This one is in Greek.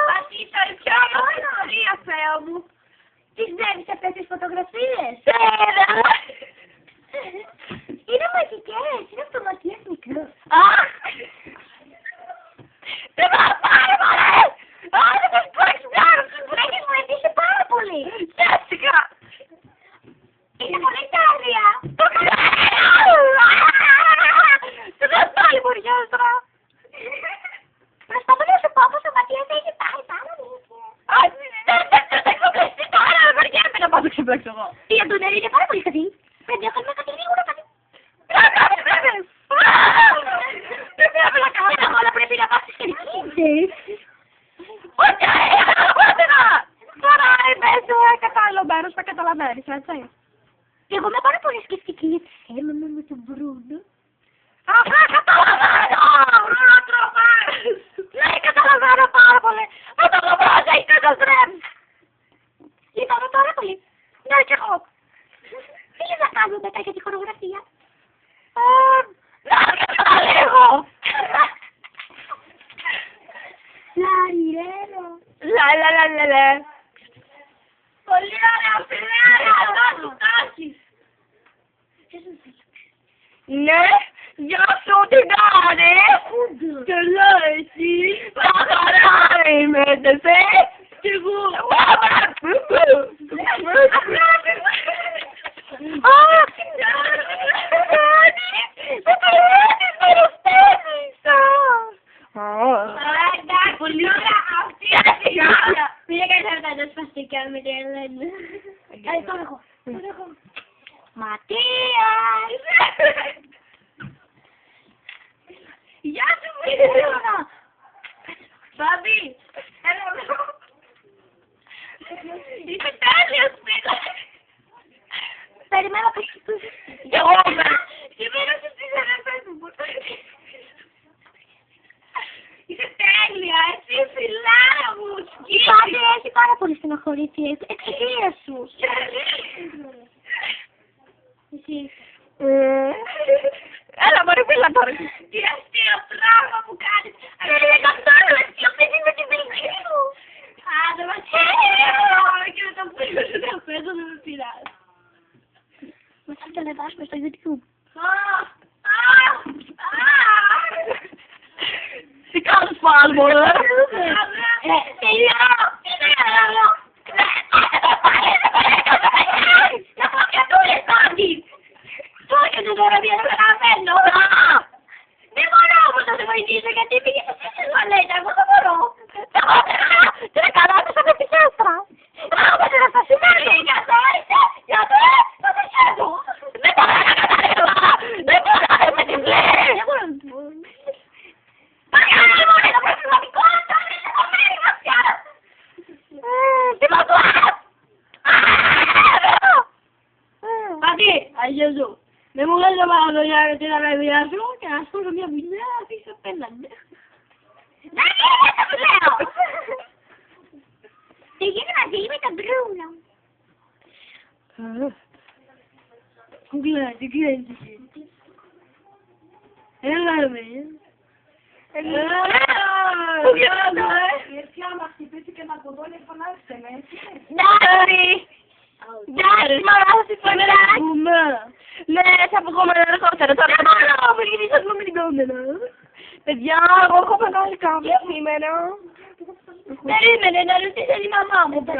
Πατήσα πια Μαρία, Θεό μου. Τις βλέπεις αυτές τις φωτογραφίες? Είναι μαγικές, είναι αυτοματίες μικρό. Αχ! Δεν θα πάρει μωρέ! Δεν θα σπάξει πλάνο! Μου έχεις βοηθήσει πάρα πολύ. Σέστηκα! Είναι πολύ τέλεια. Το ξέρω! Δεν θα πάλι μοριάστρα! Προσπαθώ να σου πω πως ο Ματίας έχει πάει πάρα δίκαια. Δεν έχω πλαιστεί τώρα! Δεν βαριέμαι να πάω να ξεπλέξω εγώ! Η Αντωνέλη είναι πάρα πολύ καλή. Πρέπει να κάνουμε κάτι γρήγορα κάτι. Δεν πρέπει να κάνω όλα, πρέπει να πάω στη σχετική. Όχι, τώρα είμαι στο κατάλληλο μέρος, θα καταλαβαίνεις, έτσι. Εγώ είμαι πάρα πολύ σκεφτική γιατί θέλουμε με τον Μπρούνο. Αχ, καταλαβαίνω! Μπρούνο τρομές! Ναι, καταλαβαίνω πάρα πολύ. Αυτό το βράδυ έχει καταστρέψει. Λυπάμαι πάρα πολύ. Ναι, κι εγώ. Τι λες να κάνουμε μετά για τη χορογραφία? Να καταλήγω! Λαριρέλο. Λα. Πολύ ωραία φιλέρα, εδώ σου τάσεις. Ναι, γεια σου, τι κάνεις? Καλά, εσύ? Καλά είμαι, δεν θες? Κι εγώ. Πολύ ωραία αυτή η σιγάρα. Πήγα κάτι να τα σπαστικά με την Ελένη. Τώρα εγώ. Ματίας! Γεια σου, Μίλωνα! Μπάμπη, έλα εδώ. Είσαι τέλειος, Μίλωνα! Περιμένω πως Κι εγώ είμαι! Σήμερα σου τις αδερφές μου. Είσαι τέλεια, εσύ φιλάρα μου! Μπάμπη έχει πάρα πολύ στενοχωρήσει εξαιτίας σου. Εσύ. Έλα, μωρή, μίλα τώρα! Τι αστείο πράγμα μου κάνεις! Δεν καθόλου αστείο, παιδί με την πιλική μου! Δεν μας χαίρομαι και με το πίσω σου να παίζω δεν με πειράζει. Μας θα το ανεβάσουμε στο YouTube. Τι κάνεις πάλι, μωρέ! Τελειώ! Να πω και τούλες, Μπάμπη! Τώρα το τώρα δεν καταλαβαίνω. Δεν μπορώ όμως να σε βοηθήσω γιατί πήγες σε τουαλέτα, εγώ δεν μπορώ. Δεν καλά, δεν θα με πισέστρα. Όμως δεν θα σημαίνει για το θα σε χέρω. Δεν μπορώ να καταλήγω, δεν μπορώ να με την πλήρη. Δεν μπορώ να πω. Παγιάνει μόνοι το προσωπικό, τώρα είσαι κομμένη βαθιά. Τι μα το Παπί, αγιαζού. Δεν μου λες να πάω για την αραβία σου και να σου μια δουλειά αφήσω απέναντι. δεν γίνεται που λέω. Τι γίνεται μαζί με τον Μπρούνο. Τι κλαις. Έλα με. Πού γίνονται, Έτσι άμα χτυπήσει να κοντώνει φωνάξτε με. Ντάρι! Ντάρι, μωρά, θα συμφωνήσω. Ναι, θα βγούμε αργότερα, τώρα μόνο μου γυρίσαμε με την κόμενα. Παιδιά, εγώ έχω μεγάλη κάμερα σήμερα. Περίμενε να ρωτήσω τη μαμά μου. Δεν